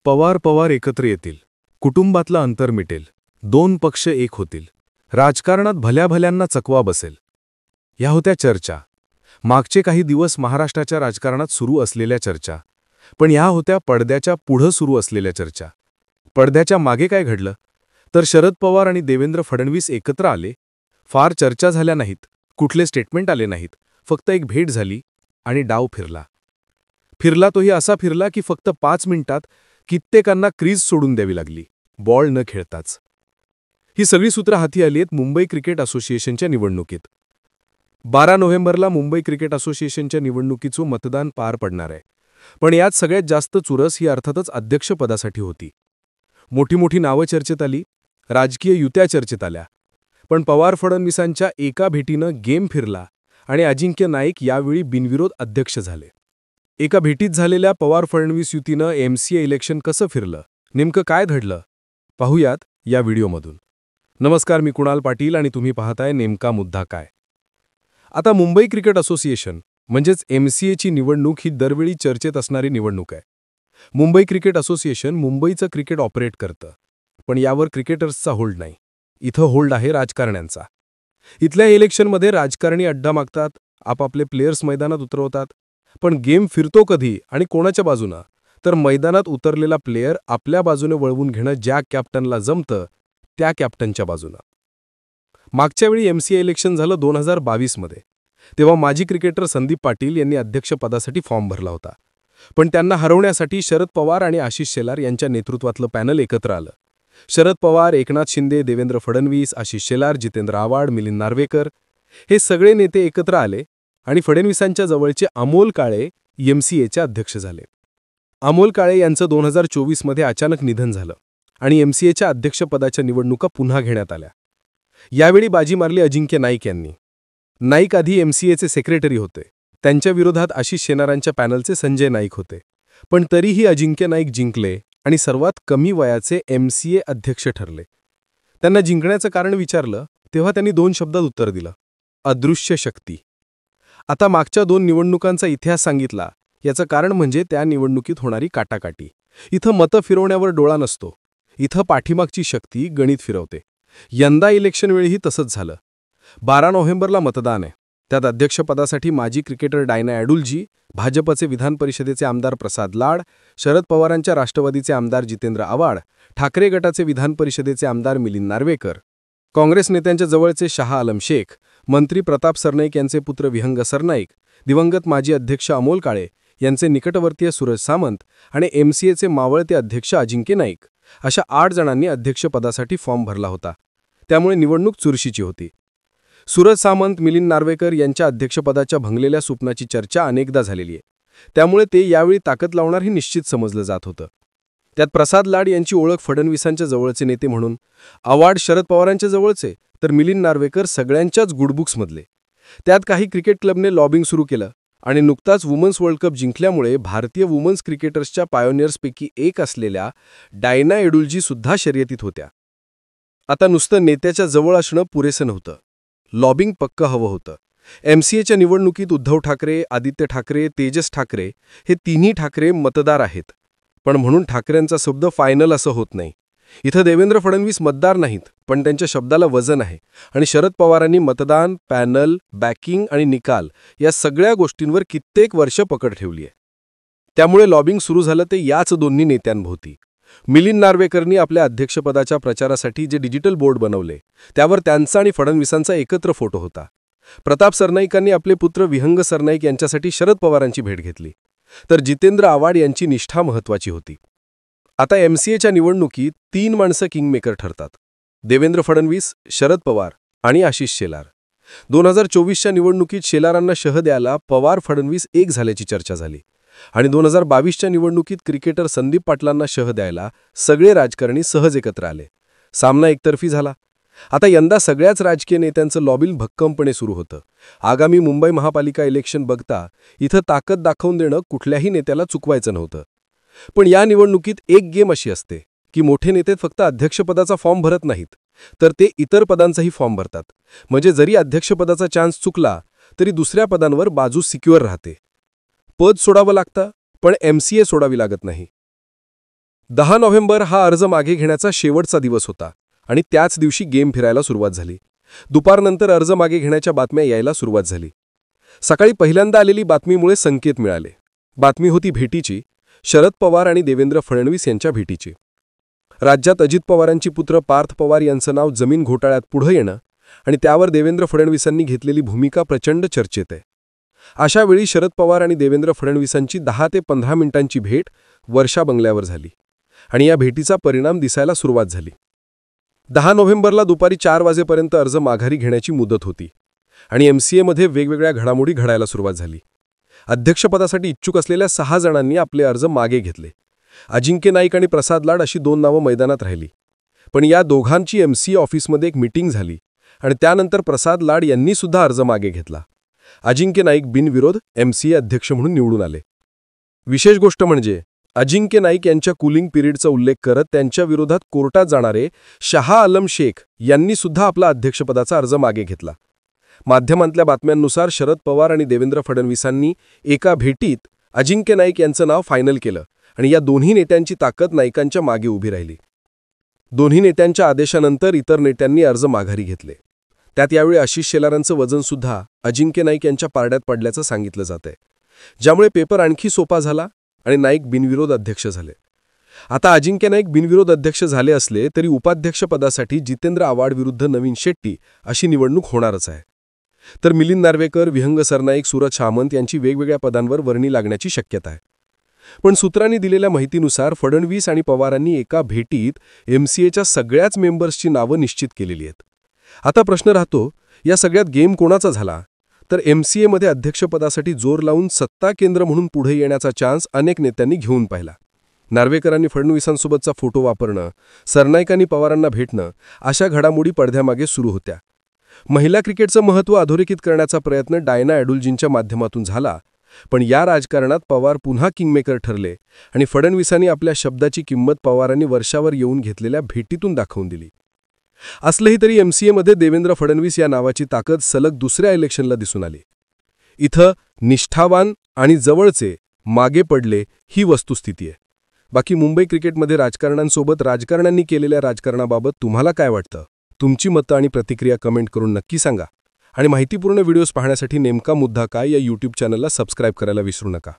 पवार एकत्र येतील, कुटुंबातलं अंतर मिटेल, दोन पक्ष एक होतील, राजकारणात भल्याभल्यांना चकवा बसेल. ह्या होत्या चर्चा. मागचे काही दिवस महाराष्ट्राच्या राजकारणात सुरू असलेल्या चर्चा. पण ह्या होत्या पडद्याच्या पुढं सुरू असलेल्या चर्चा. पडद्याच्या मागे काय घडलं? तर शरद पवार आणि देवेंद्र फडणवीस एकत्र आले. फार चर्चा झाल्या नाहीत, कुठले स्टेटमेंट आले नाहीत, फक्त एक भेट झाली आणि डाव फिरला. तोही असा फिरला की फक्त 5 मिनिटात कित्येकांना क्रीज सोडून द्यावी लागली, बॉल न खेळताच. ही सगळी सूत्र हाती आली आहेत मुंबई क्रिकेट असोसिएशनच्या निवडणुकीत. 12 नोव्हेंबरला मुंबई क्रिकेट असोसिएशनच्या निवडणुकीचं मतदान पार पडणार आहे. पण यात सगळ्यात जास्त चुरस ही अर्थातच अध्यक्षपदासाठी होती. मोठी नावं चर्चेत आली, राजकीय युत्या चर्चेत आल्या. पण पवार फडणवीसांच्या एका भेटीनं गेम फिरला आणि अजिंक्य नाईक यावेळी बिनविरोध अध्यक्ष झाले. एका भेटीत झालेल्या पवार फडणवीस युतीनं एमसीए इलेक्शन कसं फिरलं, नेमकं काय घडलं, पाहूयात या व्हिडिओमधून. नमस्कार, मी कुणाल पाटील आणि तुम्ही पाहताय नेमका मुद्दा काय. आता मुंबई क्रिकेट असोसिएशन म्हणजेच एमसीएची निवडणूक ही दरवेळी चर्चेत असणारी निवडणूक आहे. मुंबई क्रिकेट असोसिएशन मुंबईचं क्रिकेट ऑपरेट करतं, पण यावर क्रिकेटर्सचा होल्ड नाही. इथं होल्ड आहे राजकारण्यांचा. इथल्या इलेक्शनमध्ये राजकारणी अड्डा मागतात, आपापले प्लेयर्स मैदानात उतरवतात. पण गेम फिरतो कधी आणि कोणाच्या बाजूनं? तर मैदानात उतरलेला प्लेयर आपल्या बाजूने वळवून घेणं ज्या कॅप्टनला जमतं त्या कॅप्टनच्या बाजूनं. मागच्या वेळी एमसीए इलेक्शन झालं 2022 मध्ये. तेव्हा माजी क्रिकेटर संदीप पाटील यांनी अध्यक्षपदासाठी फॉर्म भरला होता. पण त्यांना हरवण्यासाठी शरद पवार आणि आशिष शेलार यांच्या नेतृत्वातलं पॅनल एकत्र आलं. शरद पवार, एकनाथ शिंदे, देवेंद्र फडणवीस, आशिष शेलार, जितेंद्र आव्हाड, मिलिंद नार्वेकर हे सगळे नेते एकत्र आले आणि फडणवीसांच्या जवळचे अमोल काळे एमसीएचे अध्यक्ष झाले. अमोल काळे यांचं 2024 मध्ये अचानक निधन झालं आणि एमसीएच्या अध्यक्षपदाच्या निवडणुका पुन्हा घेण्यात आल्या. यावेळी बाजी मारली अजिंक्य नाईक यांनी. नाईक आधी एमसीएचे सेक्रेटरी होते. त्यांच्या विरोधात आशिष शेलारांच्या पॅनलचे संजय नाईक होते. पण तरीही अजिंक्य नाईक जिंकले आणि सर्वात कमी वयाचे एमसीए अध्यक्ष ठरले. त्यांना जिंकण्याचं कारण विचारलं तेव्हा त्यांनी 2 शब्दात उत्तर दिलं: अदृश्य शक्ती. आता मागच्या 2 निवडणुकांचा इतिहास सांगितला. याचं कारण म्हणजे त्या निवडणुकीत होणारी काटाकाटी. इथं मतं फिरवण्यावर डोळा नसतो, इथं पाठीमागची शक्ती गणित फिरवते. यंदा इलेक्शनवेळीही तसंच झालं. 12 नोव्हेंबरला मतदान आहे. त्यात अध्यक्षपदासाठी माजी क्रिकेटर डायना ॲडुल्जी, भाजपचे विधान परिषदेचे आमदार प्रसाद लाड, शरद पवारांच्या राष्ट्रवादीचे आमदार जितेंद्र आव्हाड, ठाकरे गटाचे विधान परिषदेचे आमदार मिलिंद नार्वेकर, काँग्रेस नेत्यांच्या जवळचे शाह आलम शेख, मंत्री प्रताप सरनाईक यांचे पुत्र विहंग सरनाईक, दिवंगत माजी अध्यक्ष अमोल काळे यांचे निकटवर्तीय सूरज सामंत आणि एमसीएचे मावळते अध्यक्ष अजिंक्य नाईक अशा 8 जणांनी अध्यक्षपदासाठी फॉर्म भरला होता. त्यामुळे निवडणूक चुरशीची होती. सूरज सामंत, मिलिंद नार्वेकर यांच्या अध्यक्षपदाच्या भंगलेल्या स्वप्नाची चर्चा अनेकदा झालेली आहे. त्यामुळे ते यावेळी ताकद लावणार हे निश्चित समजलं जात होतं. त्यात प्रसाद लाड यांची ओळख फडणवीसांच्या जवळचे नेते म्हणून, आव्हाड शरद पवारांच्या जवळचे, तर मिलिंद नार्वेकर सगळ्यांच्याच गुडबुक्समधले. त्यात काही क्रिकेट क्लबने लॉबिंग सुरू केलं आणि नुकताच वुमन्स वर्ल्ड कप जिंकल्यामुळे भारतीय वुमन्स क्रिकेटर्सच्या पायोनियर्सपैकी एक असलेल्या डायना ॲडुल्जी सुद्धा शर्यतीत होत्या. आता नुसतं नेत्याच्या जवळ असणं पुरेसं नव्हतं, लॉबिंग पक्कं हवं होतं. एमसीएच्या निवडणुकीत उद्धव ठाकरे, आदित्य ठाकरे, तेजस ठाकरे हे तिन्ही ठाकरे मतदार आहेत. पण म्हणून ठाकरेंचा शब्द फायनल असं होत नाही. इथं देवेंद्र फडणवीस मतदार नाहीत, पण त्यांच्या शब्दाला वजन आहे. आणि शरद पवारांनी मतदान, पॅनल, बॅकिंग आणि निकाल या सगळ्या गोष्टींवर कित्येक वर्ष पकड ठेवली आहे. त्यामुळे लॉबिंग सुरू झालं ते याच दोन्ही नेत्यांभोवती. मिलिंद नार्वेकरनी आपल्या अध्यक्षपदाच्या प्रचारासाठी जे डिजिटल बोर्ड बनवले त्यावर त्यांचा आणि फडणवीसांचा एकत्र फोटो होता. प्रताप सरनाईकांनी आपले पुत्र विहंग सरनाईक यांच्यासाठी शरद पवारांची भेट घेतली. तर जितेंद्र आव्हाड यांची निष्ठा महत्त्वाची होती. आता एमसीएच्या निवडणुकीत 3 माणसं किंगमेकर ठरतात: देवेंद्र फडणवीस, शरद पवार आणि आशिष शेलार. 2024च्या निवडणुकीत शेलारांना शह द्यायला पवार फडणवीस एक झाल्याची चर्चा झाली आणि 2022च्या निवडणुकीत क्रिकेटर संदीप पाटलांना शह द्यायला सगळे राजकारणी सहज एकत्र आले. सामना एकतर्फी झाला. आता यंदा सगळ्याच राजकीय नेत्यांचं लॉबिंग भक्कमपणे सुरू होतं. आगामी मुंबई महापालिका इलेक्शन बघता इथं ताकद दाखवून देणं कुठल्याही नेत्याला चुकवायचं नव्हतं. पण या निवडणुकीत एक गेम अशी असते की मोठे नेते फक्त अध्यक्षपदाचा फॉर्म भरत नाहीत, तर ते इतर पदांचाही फॉर्म भरतात. म्हणजे जरी अध्यक्षपदाचा चान्स चुकला तरी दुसऱ्या पदांवर बाजू सिक्युअर राहते. पद सोडावं लागतं, पण एमसीए सोडावी लागत नाही. 10 नोव्हेंबर हा अर्ज मागे घेण्याचा शेवटचा दिवस होता आणि त्याच दिवशी गेम फिरायला सुरुवात झाली. दुपारनंतर अर्ज मागे घेण्याच्या बातम्या यायला सुरुवात झाली. सकाळी पहिल्यांदा आलेली बातमीमुळे संकेत मिळाले. बातमी होती भेटीची, शरद पवार आणि देवेंद्र फडणवीस यांच्या भेटीची. राज्यात अजित पवारांची पुत्र पार्थ पवार यांचं नाव जमीन घोटाळ्यात पुढं येणं आणि त्यावर देवेंद्र फडणवीसांनी घेतलेली भूमिका प्रचंड चर्चेत आहे. अशावेळी शरद पवार आणि देवेंद्र फडणवीसांची 10 ते 15 मिनिटांची भेट वर्षा बंगल्यावर झाली आणि या भेटीचा परिणाम दिसायला सुरुवात झाली. 10 नोव्हेंबरला दुपारी 4 वाजेपर्यंत अर्ज माघारी घेण्याची मुदत होती आणि MCAमध्ये वेगवेगळ्या घडामोडी घडायला सुरुवात झाली. अध्यक्षपदासाठी इच्छुक असलेल्या 6 जणांनी आपले अर्ज मागे घेतले. अजिंक्य नाईक आणि प्रसाद लाड अशी 2 नावं मैदानात राहिली. पण या दोघांची MCA ऑफिसमध्ये एक मीटिंग झाली आणि त्यानंतर प्रसाद लाड यांनी सुद्धा अर्ज मागे घेतला. अजिंक्य नाईक बिनविरोध MCA अध्यक्ष म्हणून निवडून आले. विशेष गोष्ट म्हणजे अजिंक्य नाईक यांच्या कूलिंग पिरियडचा उल्लेख करत त्यांच्या विरोधात कोर्टात जाणारे शाह आलम शेख यांनी सुद्धा आपला अध्यक्षपदाचा अर्ज मागे घेतला. माध्यमांतल्या बातम्यांनुसार शरद पवार आणि देवेंद्र फडणवीसांनी एका भेटीत अजिंक्य नाईक यांचं नाव फायनल केलं आणि या दोन्ही नेत्यांची ताकद नाईकांच्या मागे उभी राहिली. दोन्ही नेत्यांच्या आदेशानंतर इतर नेत्यांनी अर्ज माघारी घेतले. त्यात यावेळी आशिष शेलारांचं वजन सुद्धा अजिंक्य नाईक यांच्या पारड्यात पडल्याचं सांगितलं जातंय, ज्यामुळे पेपर आणखी सोपा झाला आणि नाईक बिनविरोध अध्यक्ष झाले. आता अजिंक्य नाईक बिनविरोध अध्यक्ष झाले असले तरी उपाध्यक्षपदासाठी जितेंद्र आव्हाड विरुद्ध नवीन शेट्टी अशी निवडणूक होणारच आहे. तर मिलिंद नार्वेकर, विहंग सरनाईक, सूरज सामंत यांची वेगवेगळ्या पदांवर वर्णी लागण्याची शक्यता आहे. पण सूत्रांनी दिलेल्या माहितीनुसार फडणवीस आणि पवारांनी एका भेटीत MCAच्या सगळ्याच मेंबर्सची नावं निश्चित केलेली आहेत. आता प्रश्न राहतो, या सगळ्यात गेम कोणाचा झाला? तर MCAमध्ये अध्यक्षपदासाठी जोर लावून सत्ता केंद्र म्हणून पुढे येण्याचा चान्स अनेक नेत्यांनी घेऊन पाहिला. नार्वेकरांनी फडणवीसांसोबतचा फोटो वापरणं, सरनाईकांनी पवारांना भेटणं अशा घडामोडी पडद्यामागे सुरू होत्या. महिला क्रिकेटचं महत्त्व अधोरेखित करण्याचा प्रयत्न डायना ॲडुल्जींच्या माध्यमातून झाला. पण या राजकारणात पवार पुन्हा किंगमेकर ठरले आणि फडणवीसांनी आपल्या शब्दाची किंमत पवारांनी वर्षावर येऊन घेतलेल्या भेटीतून दाखवून दिली. असलंही तरी MCAमध्ये देवेंद्र फडणवीस या नावाची ताकद सलग दुसऱ्या इलेक्शनला दिसून आली. इथं निष्ठावान आणि जवळचे मागे पडले ही वस्तुस्थिती आहे. बाकी मुंबई क्रिकेटमध्ये राजकारण्यांसोबत राजकारण्यांनी केलेल्या राजकारणाबाबत तुम्हाला काय वाटतं? तुमची मतं आणि प्रतिक्रिया कमेंट करून नक्की सांगा आणि माहितीपूर्ण व्हिडिओज पाहण्यासाठी नेमका मुद्दा काय या YouTube चॅनलला सबस्क्राईब करायला विसरू नका.